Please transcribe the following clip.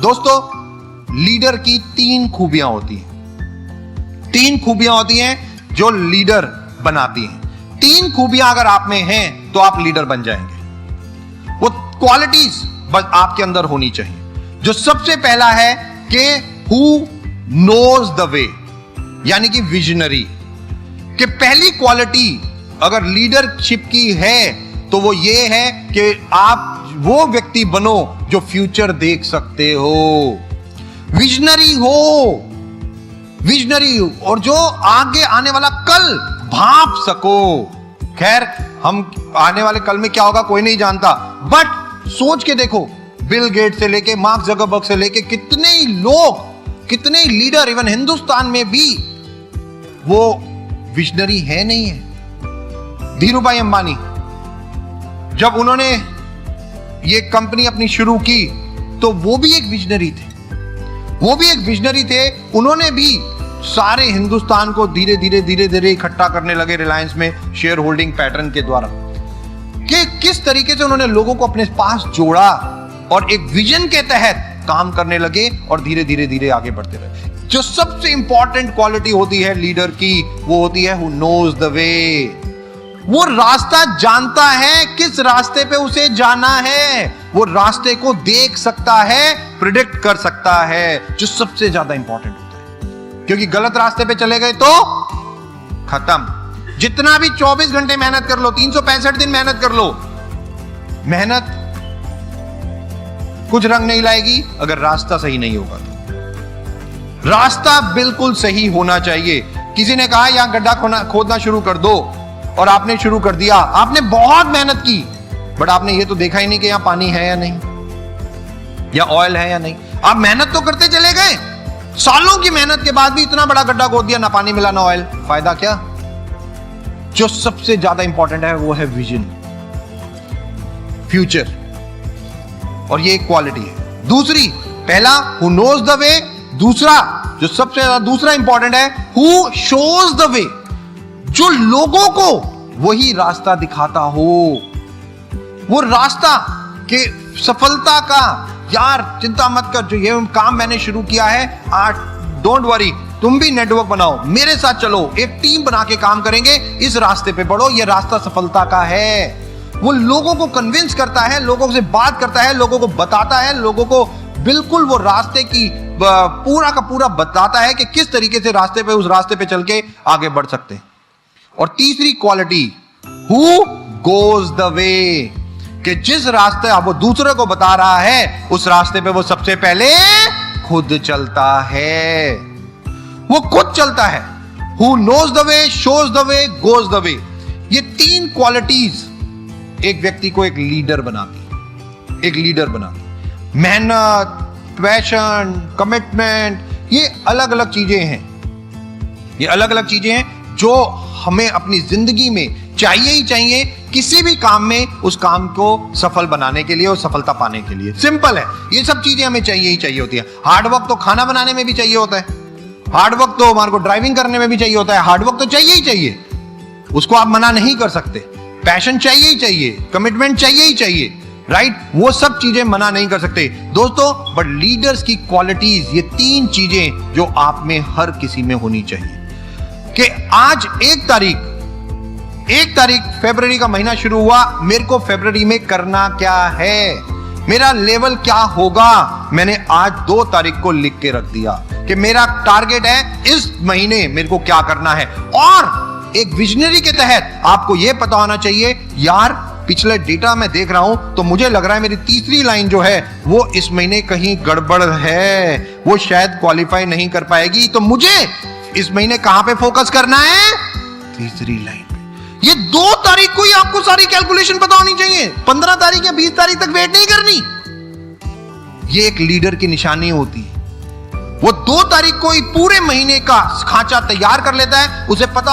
दोस्तों, लीडर की 3 खूबियां होती हैं। 3 खूबियां होती हैं जो लीडर बनाती हैं। 3 खूबियां अगर आप में हैं तो आप लीडर बन जाएंगे। वो क्वालिटीज बस आपके अंदर होनी चाहिए। जो सबसे पहला है कि हु नोज द वे, यानी कि विजनरी। कि पहली क्वालिटी अगर लीडरशिप की है तो वो ये है कि आप वो व्यक्ति बनो जो फ्यूचर देख सकते हो, विजनरी हो, विजनरी हो, और जो आगे आने वाला कल भांप सको। खैर, हम आने वाले कल में क्या होगा कोई नहीं जानता, बट सोच के देखो, बिल गेट से लेके मार्क जकरबर्ग से लेके कितने ही लोग, कितने ही लीडर, इवन हिंदुस्तान में भी वो विजनरी है नहीं है। धीरूभाई अंबानी, जब उन्होंने ये कंपनी अपनी शुरू की तो वो भी एक विजनरी थे, वो भी एक विजनरी थे। उन्होंने भी सारे हिंदुस्तान को धीरे धीरे इकट्ठा करने लगे रिलायंस में शेयर होल्डिंग पैटर्न के द्वारा, कि किस तरीके से उन्होंने लोगों को अपने पास जोड़ा और एक विजन के तहत काम करने लगे और धीरे धीरे आगे बढ़ते रहे। जो सबसे इंपॉर्टेंट क्वालिटी होती है लीडर की, वो होती है हु नोज द वे। वो रास्ता जानता है, किस रास्ते पे उसे जाना है, वो रास्ते को देख सकता है, प्रिडिक्ट कर सकता है, जो सबसे ज्यादा इंपॉर्टेंट होता है। क्योंकि गलत रास्ते पे चले गए तो खत्म। जितना भी 24 घंटे मेहनत कर लो, 365 दिन मेहनत कर लो, मेहनत कुछ रंग नहीं लाएगी अगर रास्ता सही नहीं होगा तो। रास्ता बिल्कुल सही होना चाहिए। किसी ने कहा यहां गड्ढा खोदना शुरू कर दो, और आपने शुरू कर दिया, आपने बहुत मेहनत की, बट आपने ये तो देखा ही नहीं कि यहां पानी है या नहीं, या ऑयल है या नहीं। आप मेहनत तो करते चले गए, सालों की मेहनत के बाद भी इतना बड़ा गड्ढा खोद दिया, ना पानी मिला ना ऑयल, फायदा क्या। जो सबसे ज्यादा इंपॉर्टेंट है वो है विजन, फ्यूचर, और ये एक क्वालिटी है। दूसरी, पहला हु नोज द वे, दूसरा जो सबसे ज्यादा दूसरा इंपॉर्टेंट है हु शोज द वे, जो लोगों को वही रास्ता दिखाता हो, वो रास्ता के सफलता का। यार चिंता मत कर, जो ये काम मैंने शुरू किया है आज, डोंट वरी, तुम भी नेटवर्क बनाओ, मेरे साथ चलो, एक टीम बना के काम करेंगे, इस रास्ते पे बढ़ो, ये रास्ता सफलता का है। वो लोगों को कन्विंस करता है, लोगों से बात करता है, लोगों को बताता है, लोगों को बिल्कुल वो रास्ते की पूरा का पूरा बताता है कि किस तरीके से रास्ते पे, उस रास्ते पे चल के आगे बढ़ सकते हैं। और तीसरी क्वालिटी हु गोज द वे, कि जिस रास्ते अब वो दूसरे को बता रहा है, उस रास्ते पे वो सबसे पहले खुद चलता है, वो खुद चलता है। Who knows the way, shows the way, goes the way. ये 3 क्वालिटीज एक व्यक्ति को एक लीडर बनाती, एक लीडर बनाती। मेहनत, पैशन, कमिटमेंट, ये अलग अलग चीजें हैं, ये अलग अलग चीजें हैं जो हमें अपनी जिंदगी में चाहिए ही चाहिए, किसी भी काम में उस काम को सफल बनाने के लिए और सफलता पाने के लिए। सिंपल है, ये सब चीजें हमें चाहिए ही चाहिए होती है। हार्ड वर्क तो खाना बनाने में भी चाहिए होता है, हार्ड वर्क तो हमारे को ड्राइविंग करने में भी चाहिए होता है, हार्ड वर्क तो चाहिए ही चाहिए, उसको आप मना नहीं कर सकते। पैशन चाहिए ही चाहिए, कमिटमेंट चाहिए ही चाहिए, राइट, वो सब चीजें मना नहीं कर सकते दोस्तों। बट लीडर्स की क्वालिटीज, ये 3 चीजें जो आप में हर किसी में होनी चाहिए। कि आज 1 तारीख फरवरी का महीना शुरू हुआ, मेरे को फरवरी में करना क्या है, मेरा लेवल क्या होगा, मैंने आज 2 तारीख को लिख के रख दिया कि मेरा टारगेट है इस महीने मेरे को क्या करना है। और एक विजनरी के तहत आपको यह पता होना चाहिए, यार पिछले डेटा मैं देख रहा हूं तो मुझे लग रहा है मेरी तीसरी लाइन जो है वो इस महीने कहीं गड़बड़ है, वो शायद क्वालिफाई नहीं कर पाएगी, तो मुझे इस महीने कहां पे फोकस करना है, तीसरी लाइन पे। ये 2 तारीख को ही आपको सारी कैलकुलेशन पता होनी चाहिए, 15 तारीख या 20 तारीख तक वेट नहीं करनी। ये एक लीडर की निशानी होती है, वो 2 तारीख को ही पूरे महीने का खांचा तैयार कर लेता है, उसे पता